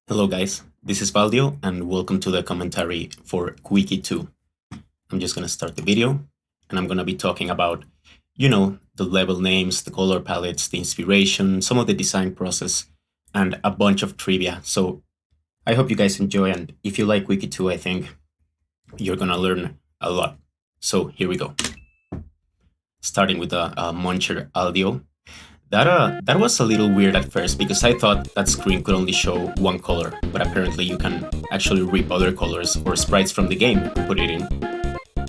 Hello guys, this is Valdio and welcome to the commentary for Quickie 2. I'm just gonna start the video and I'm gonna be talking about, the level names, the color palettes, the inspiration, some of the design process, and a bunch of trivia. So I hope you guys enjoy, and if you like Quickie 2, I think you're gonna learn a lot. So here we go. Starting with the Muncher audio. That was a little weird at first because I thought that screen could only show one color, but apparently you can actually rip other colors or sprites from the game and put it in.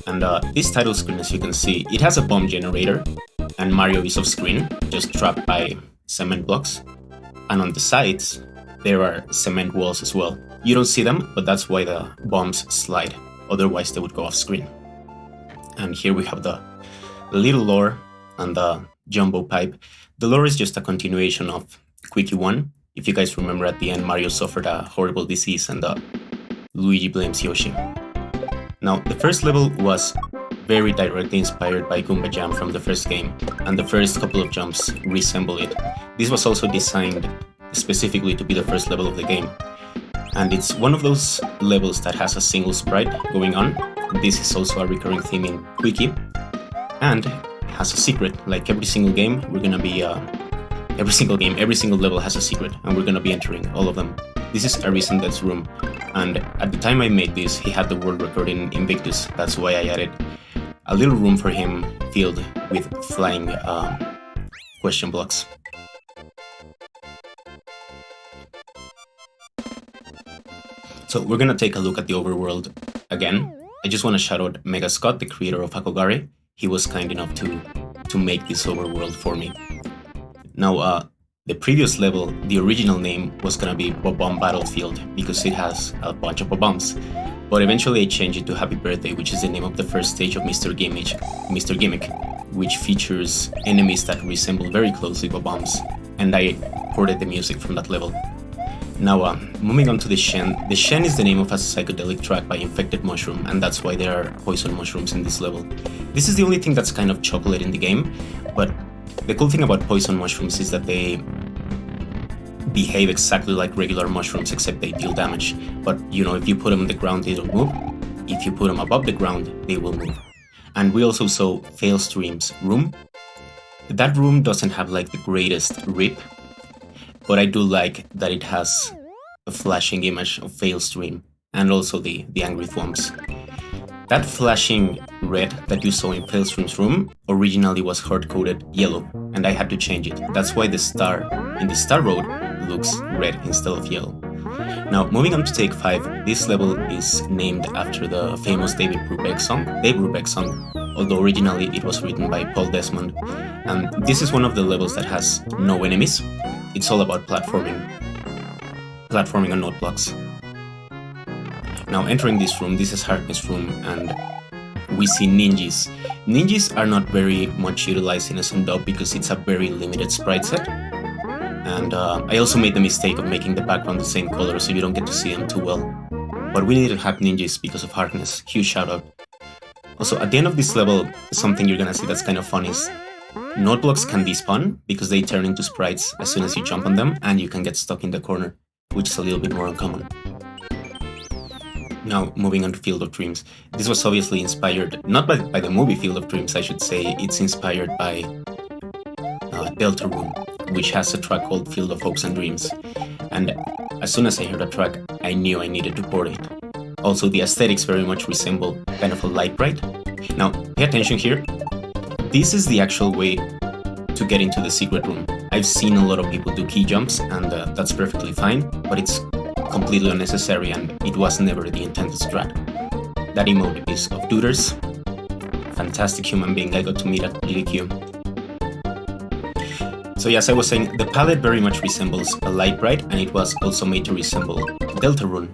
And this title screen, as you can see, it has a bomb generator, and Mario is off screen, just trapped by cement blocks. And on the sides, there are cement walls as well. You don't see them, but that's why the bombs slide, otherwise they would go off screen. And here we have the little lore and the jumbo pipe. The lore is just a continuation of Quickie 1. If you guys remember, at the end, Mario suffered a horrible disease and Luigi blames Yoshi. Now, the first level was very directly inspired by Goomba Jam from the first game, and the first couple of jumps resemble it. This was also designed specifically to be the first level of the game. And it's one of those levels that has a single sprite going on. This is also a recurring theme in Quickie. And has a secret. Like every single game, we're gonna be every single level has a secret, and we're gonna be entering all of them. This is Eraserhead's room, and at the time I made this, he had the world record in Invictus. That's why I added a little room for him filled with flying question blocks. So we're gonna take a look at the overworld again. I just want to shout out Mega Scott, the creator of Akogare. He was kind enough to make this overworld for me. Now, the previous level, the original name was gonna be Bob-Bomb Battlefield because it has a bunch of bombs. But eventually I changed it to Happy Birthday, which is the name of the first stage of Mr. Gimmick, which features enemies that resemble very closely bombs, and I ported the music from that level. Now, moving on to the Shen. The Shen is the name of a psychedelic track by Infected Mushroom, and that's why there are poison mushrooms in this level. This is the only thing that's kind of chocolate in the game, but the cool thing about poison mushrooms is that they behave exactly like regular mushrooms, except they deal damage. But, if you put them on the ground, they don't move. If you put them above the ground, they will move. And we also saw Failstream's room. That room doesn't have like the greatest rip, but I do like that it has a flashing image of Failstream and also the angry thwomps. That flashing red that you saw in Failstream's room originally was hard-coded yellow, and I had to change it. That's why the star in the Star Road looks red instead of yellow. Now, moving on to take 5, this level is named after the famous Dave Brubeck song, although originally it was written by Paul Desmond. And this is one of the levels that has no enemies. It's all about platforming on note blocks. Now, entering this room, this is Harkness' room, and we see ninjas. Ninjas are not very much utilized in SMDub because it's a very limited sprite set. And I also made the mistake of making the background the same color so you don't get to see them too well. But we needed to have ninjas because of Harkness. Huge shout out. Also, at the end of this level, something you're gonna see that's kind of fun is note blocks can despawn because they turn into sprites as soon as you jump on them, and you can get stuck in the corner, which is a little bit more uncommon. Now, moving on to Field of Dreams. This was obviously inspired, not by the movie Field of Dreams, I should say. It's inspired by Deltarune, which has a track called Field of Hopes and Dreams. And as soon as I heard a track, I knew I needed to port it. Also, the aesthetics very much resemble kind of a light bright. Now, pay attention here. This is the actual way to get into the secret room. I've seen a lot of people do key jumps, and that's perfectly fine, but it's completely unnecessary, and it was never the intended strat. That emote is of Duders, fantastic human being I got to meet at GDQ. So yes, I was saying, the palette very much resembles a light bright, and it was also made to resemble Deltarune.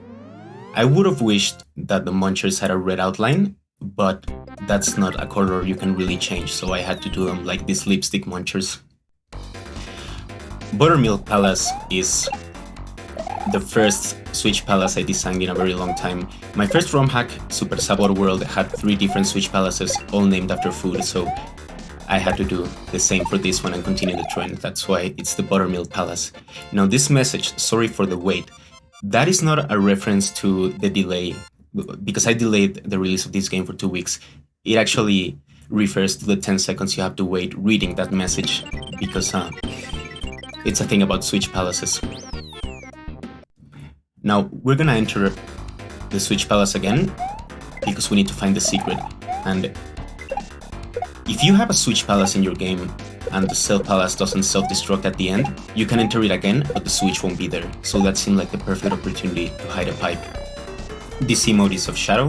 I would have wished that the munchers had a red outline, but that's not a color you can really change, so I had to do them like these lipstick munchers. Buttermilk Palace is the first Switch Palace I designed in a very long time. My first Romhack, Super Sabor World, had 3 different Switch Palaces, all named after food, so I had to do the same for this one and continue the trend. That's why it's the Buttermilk Palace. Now, this message, sorry for the wait, That is not a reference to the delay, because I delayed the release of this game for 2 weeks. It actually refers to the 10 seconds you have to wait reading that message, because it's a thing about Switch Palaces. Now, we're gonna enter the Switch Palace again, because we need to find the secret. And if you have a Switch Palace in your game, and the Self Palace doesn't self-destruct at the end, you can enter it again, but the Switch won't be there. So that seemed like the perfect opportunity to hide a pipe. This emote is of Shadow.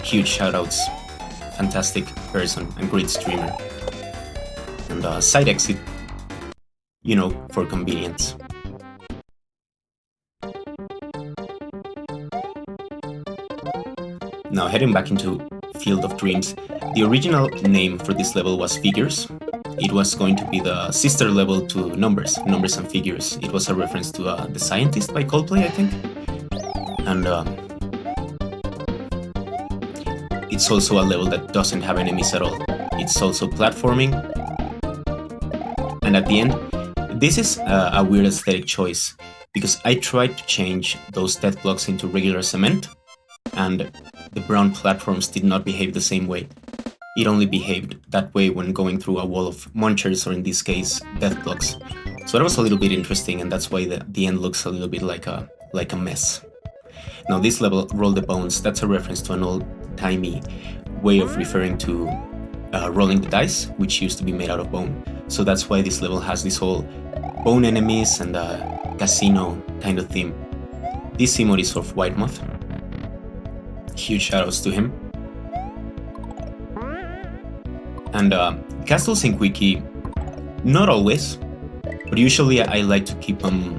Huge shoutouts. Fantastic person and great streamer. And side exit, you know, for convenience. Now heading back into Field of Dreams, the original name for this level was Figures. It was going to be the sister level to Numbers and Figures. It was a reference to The Scientist by Coldplay, I think. And it's also a level that doesn't have enemies at all. It's also platforming. And at the end, this is a weird aesthetic choice, because I tried to change those death blocks into regular cement, and the brown platforms did not behave the same way. It only behaved that way when going through a wall of munchers, or in this case, death blocks. So that was a little bit interesting, and that's why the end looks a little bit like a mess. Now this level, Roll the Bones, that's a reference to an old-timey way of referring to rolling the dice, which used to be made out of bone. So that's why this level has this whole bone enemies and casino kind of theme. This emote is of White Moth. Huge shoutouts to him. And castles in Quickie, not always, but usually I like to keep them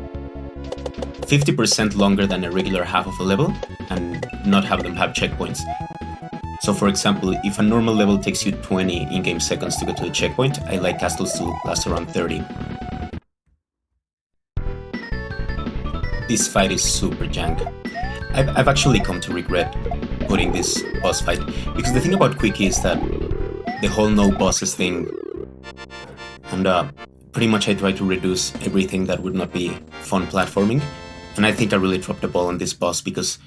50% longer than a regular half of a level and not have them have checkpoints. So for example, if a normal level takes you 20 in-game seconds to get to the checkpoint, I like castles to last around 30. This fight is super jank. I've actually come to regret putting this boss fight, because the thing about Quickie is that the whole no bosses thing, and pretty much I try to reduce everything that would not be fun platforming, and I think I really dropped the ball on this boss, because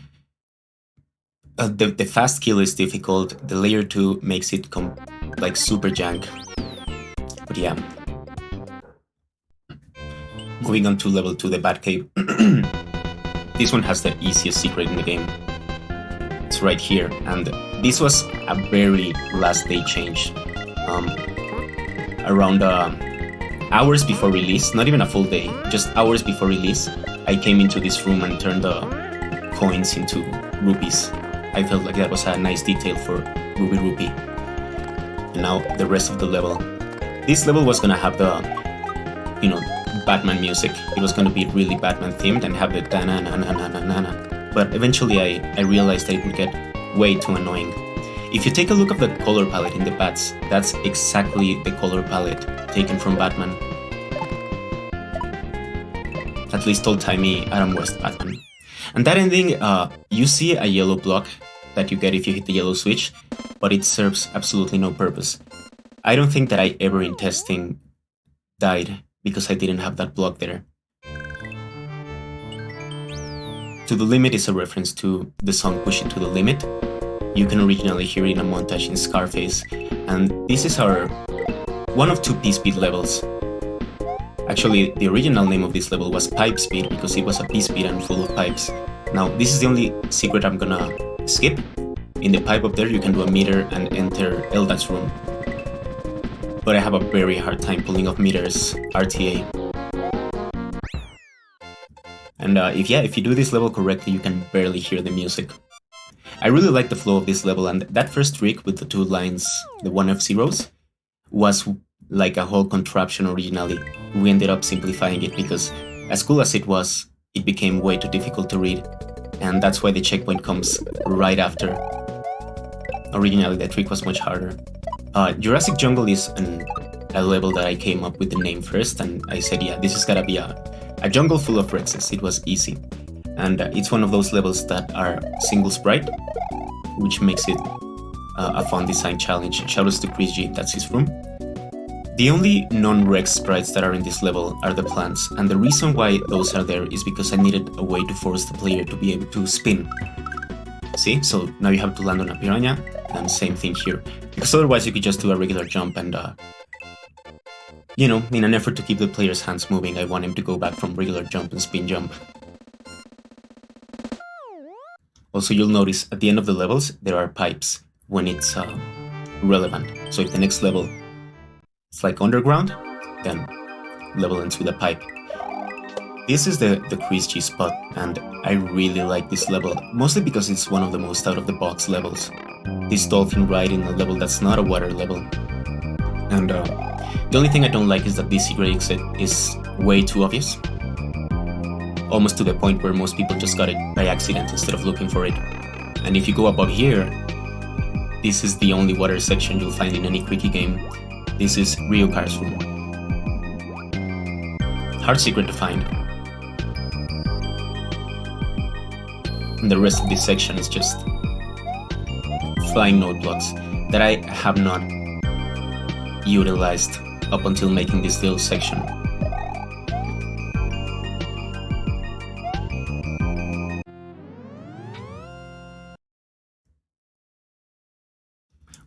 the fast kill is difficult, the layer 2 makes it like super jank. But yeah. Moving on to level 2, the Batcave. This one has the easiest secret in the game. It's right here, and this was a very last day change. Around hours before release, not even a full day, just hours before release, I came into this room and turned the coins into rupees. I felt like that was a nice detail for Ruby Rupee. And now the rest of the level. This level was gonna have the, Batman music. It was gonna be really Batman themed and have the da-na-na-na-na-na-na. But eventually I realized that it would get way too annoying. If you take a look at the color palette in the bats, that's exactly the color palette taken from Batman. At least old-timey Adam West Batman. And that ending, you see a yellow block that you get if you hit the yellow switch, but it serves absolutely no purpose. I don't think that I ever in testing died because I didn't have that block there. To the Limit is a reference to the song Push It to the Limit. You can originally hear it in a montage in Scarface, and this is our one of two P-Speed levels. Actually, the original name of this level was Pipe Speed because it was a P-Speed and full of pipes. Now, this is the only secret I'm gonna skip. In the pipe up there, you can do a meter and enter Eldat's room. But I have a very hard time pulling off meters RTA. And if you do this level correctly, you can barely hear the music. I really like the flow of this level, and that first trick with the two lines, the 1F0s, was like a whole contraption originally. We ended up simplifying it because, as cool as it was, it became way too difficult to read, and that's why the checkpoint comes right after. Originally, the trick was much harder. Jurassic Jungle is a level that I came up with the name first, and I said, yeah, this is gotta be a jungle full of Rexes. It was easy. And it's one of those levels that are single sprite, which makes it a fun design challenge. Shoutouts to Chris G, that's his room. The only non-reg sprites that are in this level are the plants, and the reason why those are there is because I needed a way to force the player to be able to spin. See? So now you have to land on a piranha, and same thing here. Because otherwise you could just do a regular jump and, you know, in an effort to keep the player's hands moving, I want him to go back from regular jump and spin jump. Also, you'll notice at the end of the levels, there are pipes when it's relevant. So if the next level is like underground, then level ends with a pipe. This is the Quickie spot, and I really like this level, mostly because it's one of the most out-of-the-box levels. This dolphin ride in a level that's not a water level. And the only thing I don't like is that this secret exit is way too obvious. Almost to the point where most people just got it by accident instead of looking for it. And if you go above here, this is the only water section you'll find in any Quickie game. This is Ryukar's room. Hard secret to find. And the rest of this section is just flying note blocks that I have not utilized up until making this little section.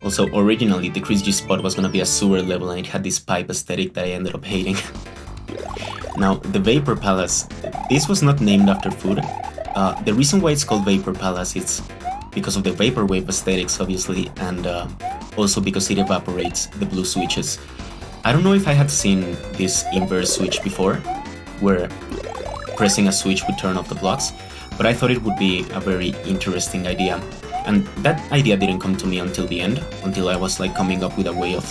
Also, originally the Quickie spot was gonna be a sewer level and it had this pipe aesthetic that I ended up hating. Now, the Vapor Palace, this was not named after food. The reason why it's called Vapor Palace is because of the vaporwave aesthetics, obviously, and also because it evaporates the blue switches. I don't know if I had seen this inverse switch before, where pressing a switch would turn off the blocks, but I thought it would be a very interesting idea. And that idea didn't come to me until the end, until I was like coming up with a way of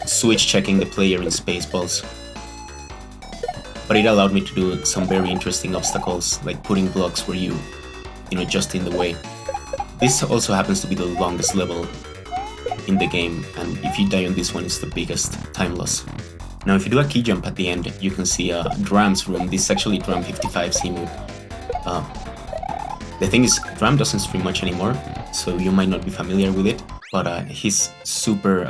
switch checking the player in Spaceballs. But it allowed me to do some very interesting obstacles, like putting blocks where you know, just in the way. This also happens to be the longest level in the game, and if you die on this one, it's the biggest time loss. Now, if you do a key jump at the end, you can see Dram's room. This is actually Dram 55 C-mode. The thing is, Dram doesn't stream much anymore, so you might not be familiar with it, but he's super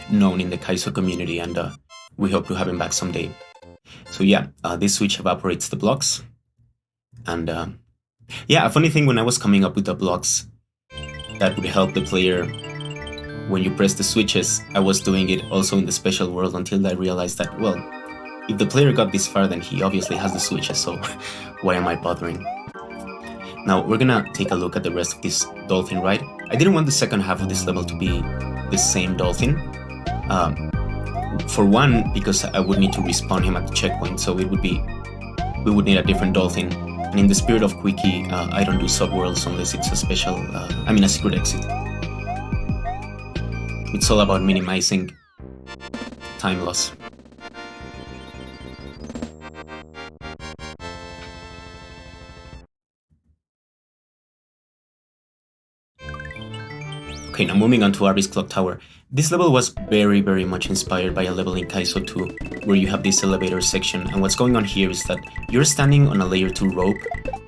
known in the Kaizo community, and we hope to have him back someday. So yeah, this switch evaporates the blocks, and yeah, a funny thing, when I was coming up with the blocks that would help the player when you press the switches, I was doing it also in the special world until I realized that, well, if the player got this far, then he obviously has the switches, so why am I bothering? Now, we're gonna take a look at the rest of this dolphin ride. I didn't want the second half of this level to be the same dolphin. For one, because I would need to respawn him at the checkpoint, so we would need a different dolphin. And in the spirit of Quickie, I don't do subworlds unless it's a special, a secret exit. It's all about minimizing time loss. Okay, now moving on to Arby's Clock Tower. This level was very, very much inspired by a level in Kaizo 2, where you have this elevator section, and what's going on here is that you're standing on a layer 2 rope,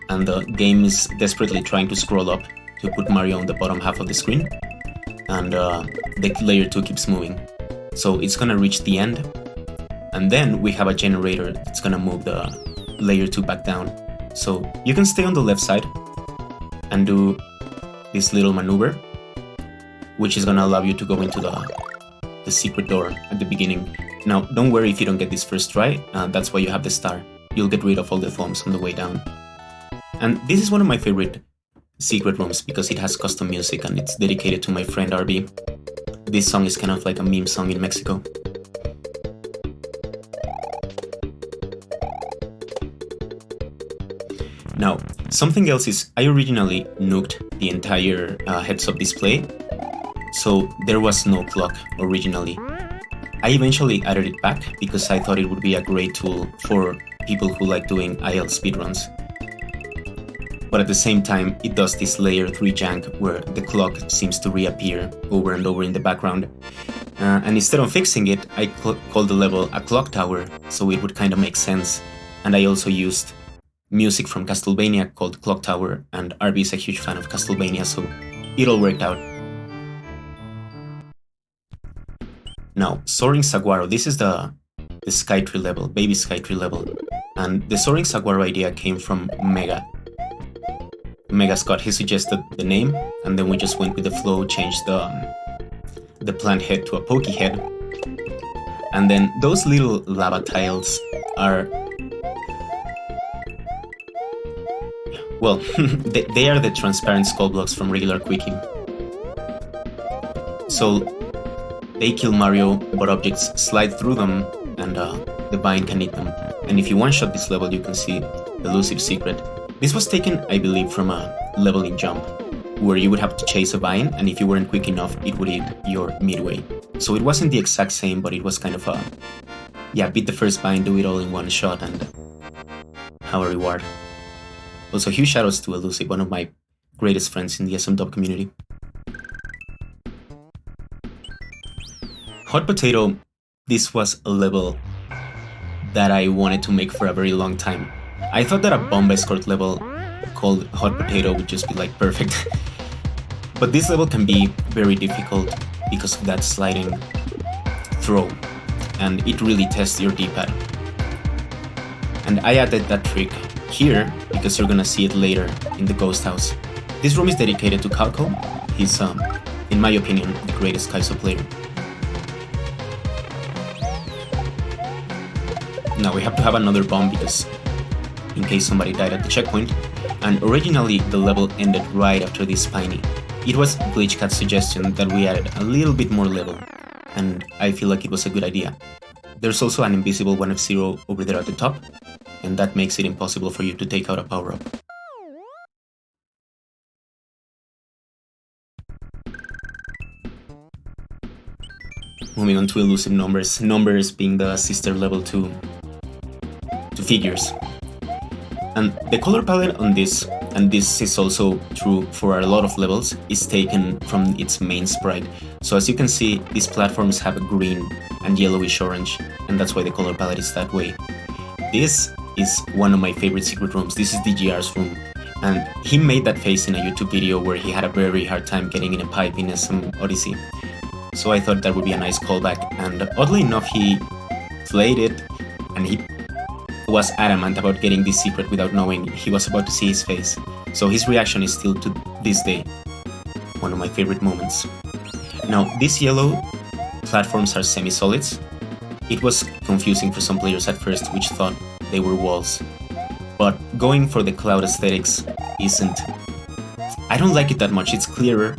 and the game is desperately trying to scroll up to put Mario on the bottom half of the screen, and the layer 2 keeps moving. So it's gonna reach the end, and then we have a generator that's gonna move the layer 2 back down. So you can stay on the left side and do this little maneuver, which is gonna allow you to go into the secret door at the beginning. Now, don't worry if you don't get this first try, that's why you have the star. You'll get rid of all the thumbs on the way down. And this is one of my favorite secret rooms because it has custom music and it's dedicated to my friend RB. This song is kind of like a meme song in Mexico. Now, something else is I originally nuked the entire heads-up display, so there was no clock originally. I eventually added it back because I thought it would be a great tool for people who like doing IL speedruns. But at the same time, it does this layer 3 jank where the clock seems to reappear over and over in the background. And instead of fixing it, I called the level a clock tower, so it would kind of make sense. And I also used music from Castlevania called Clock Tower, and RB is a huge fan of Castlevania, so it all worked out. Now, Soaring Saguaro, this is the Skytree level, baby Skytree level. And the Soaring Saguaro idea came from Mega. Mega Scott, he suggested the name, and then we just went with the flow, changed the plant head to a pokey head. And then those little lava tiles are... well, they are the transparent skull blocks from regular Quickie. So they kill Mario, but objects slide through them, and the vine can eat them. And if you one-shot this level, you can see Elusive Secret. This was taken, I believe, from a leveling jump, where you would have to chase a vine, and if you weren't quick enough, it would eat your midway. So it wasn't the exact same, but it was kind of a... yeah, beat the first vine, do it all in one shot, and have a reward. Also, huge shoutouts to Elusive, one of my greatest friends in the SM Dub community. Hot Potato, this was a level that I wanted to make for a very long time. I thought that a bomb escort level called Hot Potato would just be like perfect. But this level can be very difficult because of that sliding throw, and it really tests your D-pad. And I added that trick here because you're gonna see it later in the ghost house. This room is dedicated to Calco. He's, in my opinion, the greatest Kaizo player. Now we have to have another bomb because in case somebody died at the checkpoint, and originally the level ended right after this Spiny. It was GlitchCat's suggestion that we added a little bit more level, and I feel like it was a good idea. There's also an invisible 1F0 over there at the top, and that makes it impossible for you to take out a power-up. Moving on to Elusive Numbers, Numbers being the sister level to Figures. And the color palette on this, and this is also true for a lot of levels, is taken from its main sprite. So as you can see, these platforms have a green and yellowish orange, and that's why the color palette is that way. This is one of my favorite secret rooms. This is DGR's room, and he made that face in a YouTube video where he had a very hard time getting in a pipe in SM Odyssey. So I thought that would be a nice callback, and oddly enough he played it, and he was adamant about getting this secret without knowing he was about to see his face. So his reaction is still to this day one of my favorite moments. Now, these yellow platforms are semi-solids. It was confusing for some players at first, which thought they were walls. But going for the cloud aesthetics isn't... I don't like it that much. It's clearer,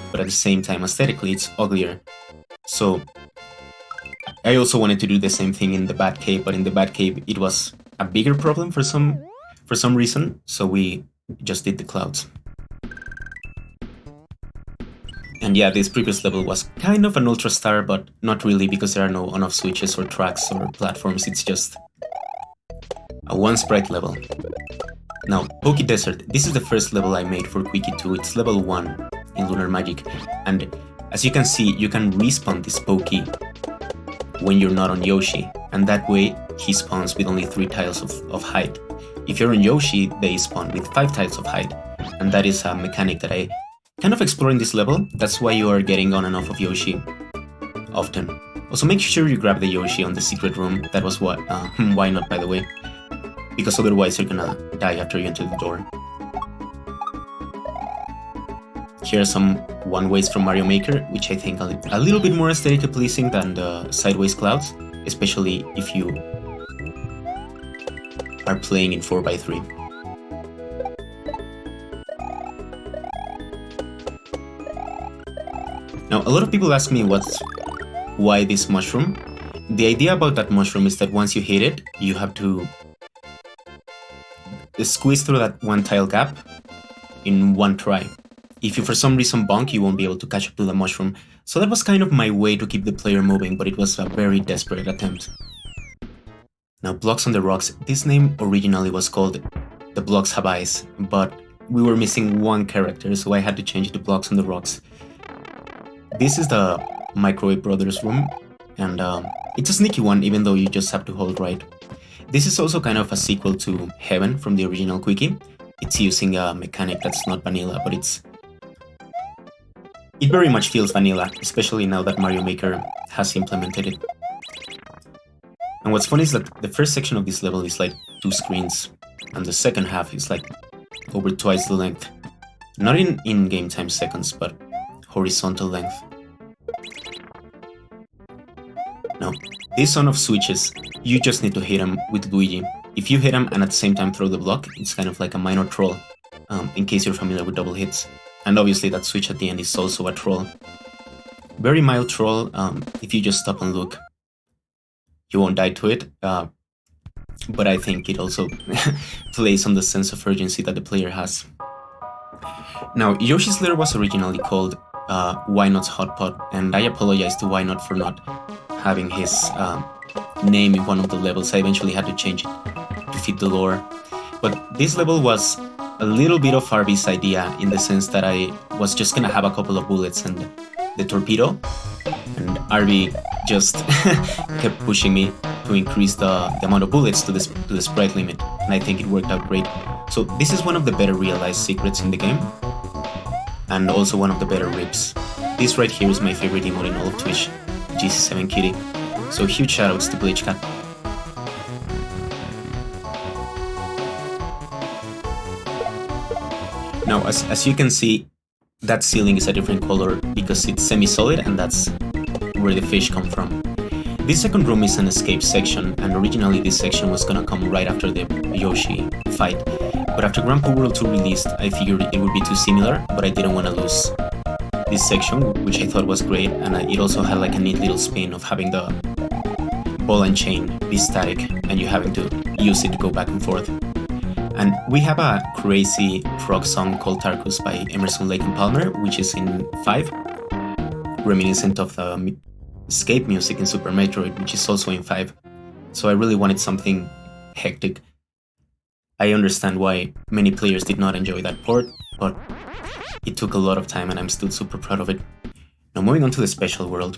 but at the same time aesthetically it's uglier. So I also wanted to do the same thing in the Batcave, but in the Batcave it was a bigger problem for some reason, so we just did the clouds. And yeah, this previous level was kind of an ultra star, but not really because there are no on-off switches or tracks or platforms, it's just a one sprite level. Now, Poke Desert, this is the first level I made for Quickie 2, it's level 1 in Lunar Magic, and as you can see, you can respawn this Pokey when you're not on Yoshi, and that way he spawns with only 3 tiles of height. If you're on Yoshi, they spawn with 5 tiles of height, and that is a mechanic that I kind of explore in this level. That's why you are getting on and off of Yoshi often. Also, make sure you grab the Yoshi on the secret room. That was what, why not, by the way, because otherwise you're gonna die after you enter the door. Here are some one-ways from Mario Maker, which I think are a little bit more aesthetically pleasing than the sideways clouds, especially if you are playing in 4x3. Now, a lot of people ask me why this mushroom. The idea about that mushroom is that once you hit it, you have to squeeze through that one tile gap in one try. If you for some reason bonk, you won't be able to catch up to the mushroom. So that was kind of my way to keep the player moving, but it was a very desperate attempt. Now, Blocks on the Rocks. This name originally was called The Blocks Have Eyes, but we were missing one character, so I had to change it to Blocks on the Rocks. This is the Microwave Brothers room, and it's a sneaky one, even though you just have to hold right. This is also kind of a sequel to Heaven from the original Quickie. It's using a mechanic that's not vanilla, but it's It very much feels vanilla, especially now that Mario Maker has implemented it. And what's funny is that the first section of this level is like 2 screens, and the second half is like over twice the length. Not in in-game time seconds, but horizontal length. Now, this son of switches, you just need to hit him with Luigi. If you hit him and at the same time throw the block, it's kind of like a minor troll, in case you're familiar with double hits. And obviously that switch at the end is also a troll. Very mild troll, if you just stop and look. You won't die to it, but I think it also plays on the sense of urgency that the player has. Now, Yoshi's lair was originally called Why Not's Hot Pot, and I apologize to Why Not for not having his name in one of the levels. I eventually had to change it to fit the lore. But this level was a little bit of RB's idea in the sense that I was just gonna have a couple of bullets and the torpedo, and RB just kept pushing me to increase the amount of bullets to the sprite limit, and I think it worked out great. So this is one of the better realized secrets in the game, and also one of the better rips. This right here is my favorite emote in all of Twitch, GC7 Kitty. So huge shoutouts to Bleachcat. Now, as you can see, that ceiling is a different color because it's semi-solid, and that's where the fish come from. This second room is an escape section, and originally this section was gonna come right after the Yoshi fight. But after Grand Poo World 2 released, I figured it would be too similar, but I didn't want to lose this section, which I thought was great, and it also had like a neat little spin of having the ball and chain be static, and you having to use it to go back and forth. And we have a crazy rock song called Tarkus by Emerson, Lake and Palmer, which is in 5, reminiscent of the escape music in Super Metroid, which is also in 5. So I really wanted something hectic. I understand why many players did not enjoy that port, but it took a lot of time and I'm still super proud of it. Now moving on to the special world.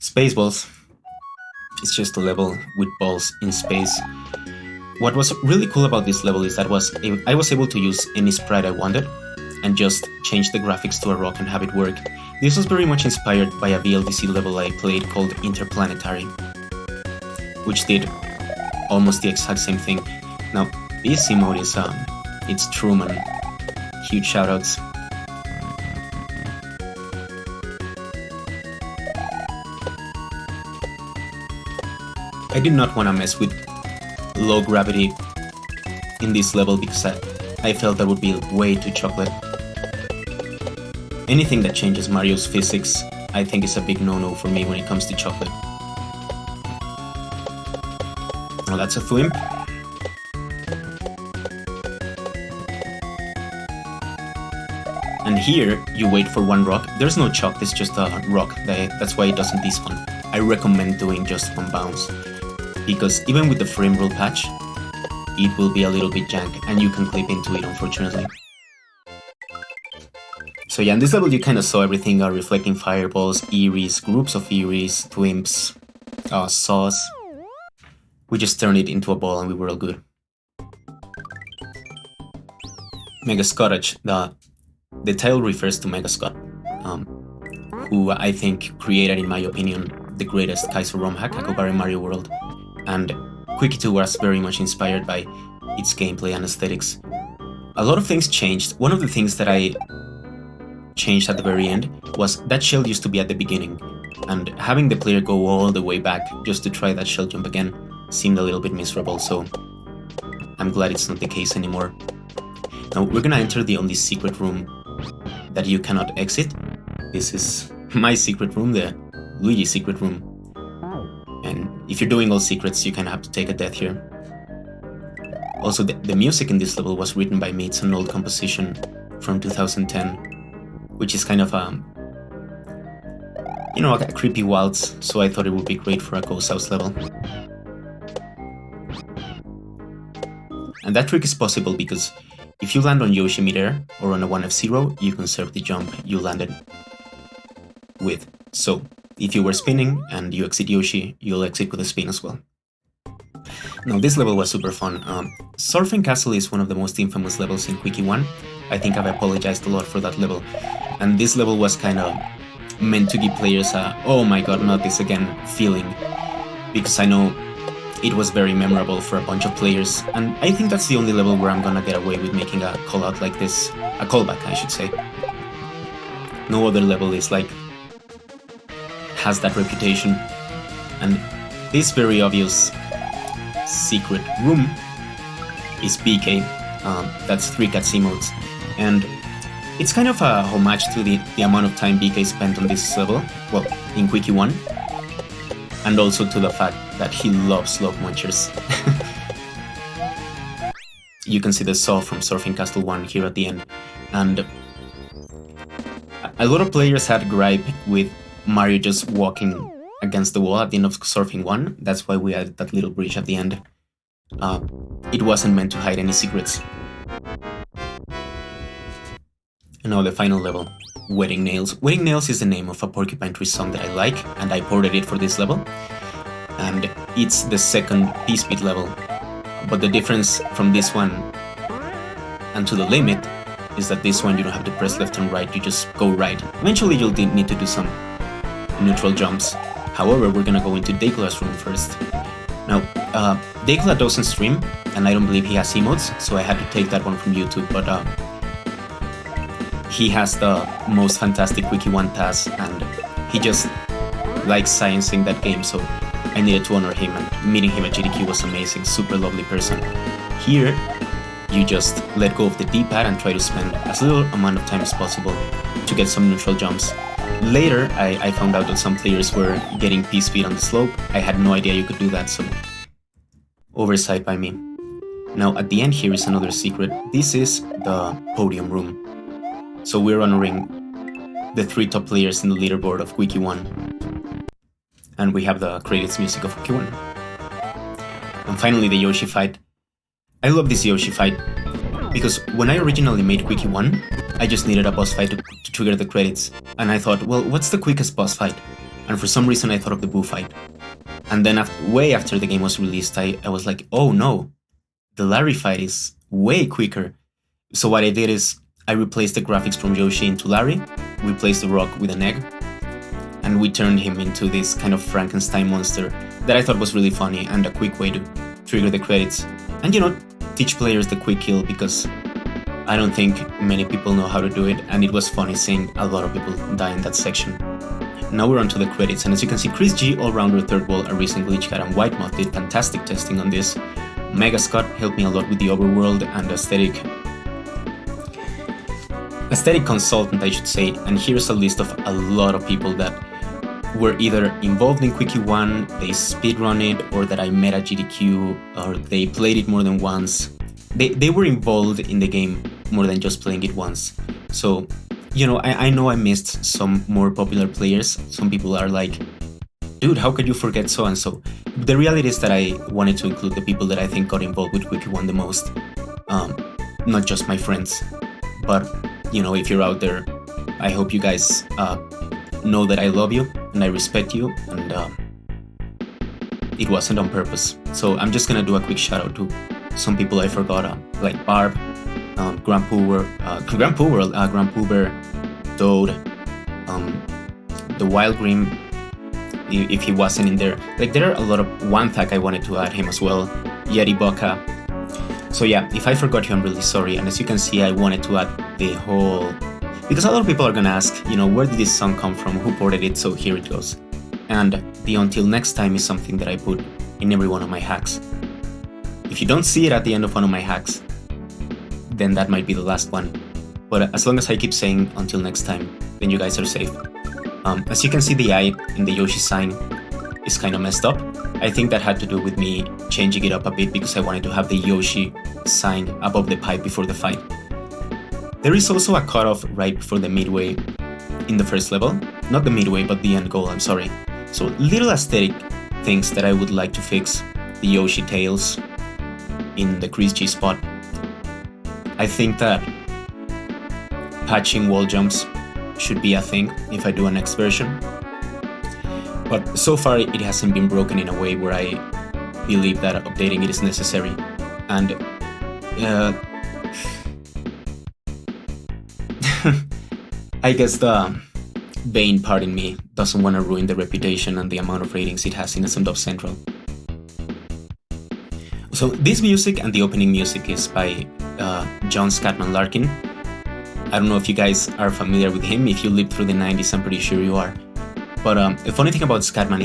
Spaceballs. It's just a level with balls in space. What was really cool about this level is that I was able to use any sprite I wanted and just change the graphics to a rock and have it work. This was very much inspired by a VLDC level I played called Interplanetary, which did almost the exact same thing. Now, this emote is, it's Truman. Huge shoutouts. I did not want to mess with low gravity in this level because I felt that would be way too chocolate. Anything that changes Mario's physics, I think is a big no-no for me when it comes to chocolate. Now that's a thwimp. And here, you wait for one rock. There's no chop, it's just a rock. That's why it doesn't despawn. I recommend doing just one bounce, because even with the frame rule patch, it will be a little bit jank, and you can clip into it, unfortunately. So yeah, in this level you kind of saw everything, reflecting fireballs, Eries, groups of Eries, thwimps, saws. We just turned it into a ball and we were all good. Mega Scottage, the title refers to Mega Scott, who I think created, in my opinion, the greatest Kaizo Romhack, Hakogari Mario World, and Quickie 2 was very much inspired by its gameplay and aesthetics. A lot of things changed. One of the things that I changed at the very end was that shell used to be at the beginning, and having the player go all the way back just to try that shell jump again seemed a little bit miserable, so I'm glad it's not the case anymore. Now we're gonna enter the only secret room that you cannot exit. This is my secret room, the Luigi secret room. And if you're doing all secrets, you kind of have to take a death here. Also, the music in this level was written by me. It's an old composition from 2010, which is kind of a creepy waltz, so I thought it would be great for a Ghost House level. And that trick is possible because if you land on Yoshi midair or on a 1F0, you conserve the jump you landed with. So, if you were spinning and you exit Yoshi, you'll exit with a spin as well. Now, this level was super fun. Surfing Castle is one of the most infamous levels in Quickie 1, I think I've apologized a lot for that level. And this level was kind of meant to give players a, oh my god, not this again feeling. Because I know it was very memorable for a bunch of players. And I think that's the only level where I'm gonna get away with making a call out like this. A callback, I should say. No other level is like, has that reputation. And this very obvious secret room is BK. That's 3 Cats emotes. And it's kind of a homage to the amount of time BK spent on this level, well, in Quickie 1. And also to the fact that he loves Love Munchers. You can see the saw from Surfing Castle 1 here at the end. And a lot of players had gripe with Mario just walking against the wall at the end of Surfing 1. That's why we added that little bridge at the end. It wasn't meant to hide any secrets. And now the final level, Wedding Nails. Wedding Nails is the name of a Porcupine Tree song that I like, and I ported it for this level. And it's the second P-Speed level. But the difference from this one and To the Limit is that this one you don't have to press left and right, you just go right. Eventually you'll need to do some neutral jumps. However, we're gonna go into Dacula's room first. Now, Dacula doesn't stream, and I don't believe he has emotes, so I had to take that one from YouTube, but he has the most fantastic Quickie 1 pass, and he just likes sciencing that game, so I needed to honor him, and meeting him at GDQ was amazing, super lovely person. Here, you just let go of the D-pad and try to spend as little amount of time as possible to get some neutral jumps. Later, I found out that some players were getting P-speed on the slope. I had no idea you could do that, so oversight by me. Now at the end here is another secret. This is the podium room. So we're honoring the 3 top players in the leaderboard of Quickie 1. And we have the credits music of Quickie 1. And finally the Yoshi fight. I love this Yoshi fight, because when I originally made Quickie 1, I just needed a boss fight to trigger the credits. And I thought, well, what's the quickest boss fight? And for some reason I thought of the Boo fight. And then way after the game was released, I was like, oh no, the Larry fight is way quicker. So what I did is, I replaced the graphics from Yoshi into Larry, replaced the rock with an egg, and we turned him into this kind of Frankenstein monster that I thought was really funny and a quick way to trigger the credits. And you know, teach players the quick kill, because I don't think many people know how to do it, and it was funny seeing a lot of people die in that section. Now we're on to the credits, and as you can see, Chris G, Allrounder, Third Wall, A Recent Glitch Cat, and White Moth did fantastic testing on this. Mega Scott helped me a lot with the Overworld and aesthetic consultant, I should say, and here's a list of a lot of people that were either involved in Quickie 1, they speedrun it, or that I met at GDQ, or they played it more than once. They were involved in the game more than just playing it once. So, you know, I know I missed some more popular players. Some people are like, dude, how could you forget so-and-so? The reality is that I wanted to include the people that I think got involved with Quickie 1 the most. Not just my friends. But, you know, if you're out there, I hope you guys know that I love you and I respect you, and it wasn't on purpose. So I'm just gonna do a quick shout out to some people I forgot, like Barb, Grand Poober, Toad, the Wild Grim, if he wasn't in there. Like, there are a lot of One Tag I wanted to add him as well, Yeti Boca. So yeah, if I forgot you, I'm really sorry. And as you can see, I wanted to add the whole, because a lot of people are gonna ask, you know, where did this song come from, who ported it, so here it goes. And the Until Next Time is something that I put in every one of my hacks. If you don't see it at the end of one of my hacks, then that might be the last one. But as long as I keep saying Until Next Time, then you guys are safe. As you can see, the eye in the Yoshi sign is kind of messed up. I think that had to do with me changing it up a bit because I wanted to have the Yoshi sign above the pipe before the fight. There is also a cutoff right before the midway in the first level. Not the midway, but the end goal, I'm sorry. So little aesthetic things that I would like to fix. The Yoshi tails in the Chris G spot. I think that patching wall jumps should be a thing if I do a next version. But so far it hasn't been broken in a way where I believe that updating it is necessary. And I guess the vain part in me doesn't want to ruin the reputation and the amount of ratings it has in SM Central. So this music and the opening music is by John Scatman Larkin. I don't know if you guys are familiar with him. If you lived through the 90s, I'm pretty sure you are. But the funny thing about Scatman,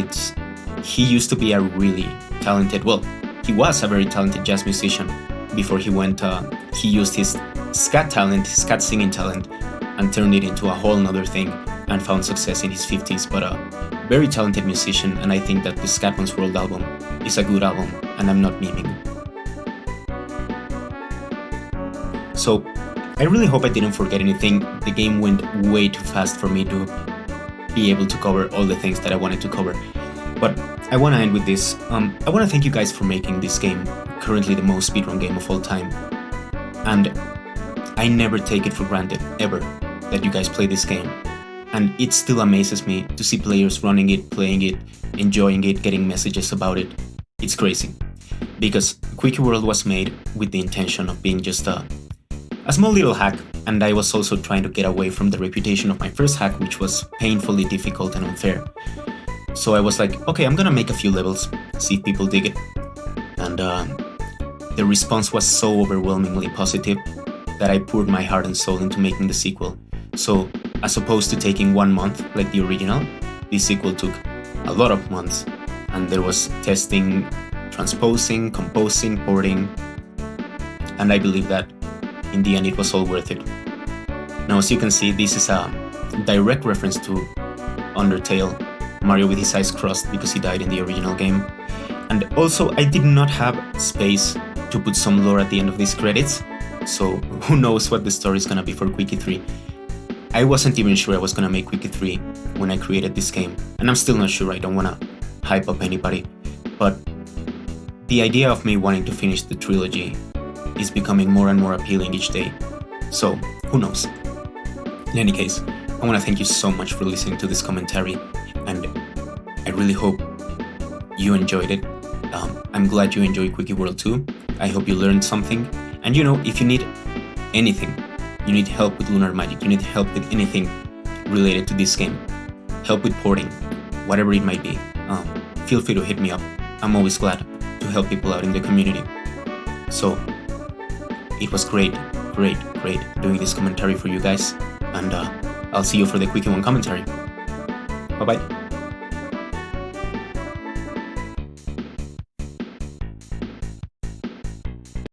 he used to be a really talented, well, he was a very talented jazz musician before he went, he used his scat talent, his scat singing talent, and turned it into a whole nother thing and found success in his 50s. But a very talented musician, and I think that the Scatman's World album is a good album, and I'm not memeing. So I really hope I didn't forget anything. The game went way too fast for me to be able to cover all the things that I wanted to cover. But I want to end with this. I want to thank you guys for making this game currently the most speedrun game of all time. And I never take it for granted, ever, that you guys play this game. And it still amazes me to see players running it, playing it, enjoying it, getting messages about it. It's crazy. Because Quickie World was made with the intention of being just a small little hack, and I was also trying to get away from the reputation of my first hack, which was painfully difficult and unfair. So I was like, okay, I'm gonna make a few levels, see if people dig it. And the response was so overwhelmingly positive that I poured my heart and soul into making the sequel. So as opposed to taking 1 month like the original, this sequel took a lot of months. And there was testing, transposing, composing, porting, and I believe that in the end it was all worth it. Now, as you can see, this is a direct reference to Undertale, Mario with his eyes crossed because he died in the original game. And also, I did not have space to put some lore at the end of these credits, so who knows what the story is gonna be for Quickie 3. I wasn't even sure I was gonna make Quickie 3 when I created this game, and I'm still not sure. I don't wanna hype up anybody, but the idea of me wanting to finish the trilogy is becoming more and more appealing each day, so who knows. In any case, I want to thank you so much for listening to this commentary, and I really hope you enjoyed it. I'm glad you enjoyed Quickie World 2. I hope you learned something, and you know, if you need anything, you need help with Lunar Magic, you need help with anything related to this game, help with porting, whatever it might be, feel free to hit me up. I'm always glad to help people out in the community. So it was great doing this commentary for you guys, and I'll see you for the Quickie 1 commentary. Bye bye.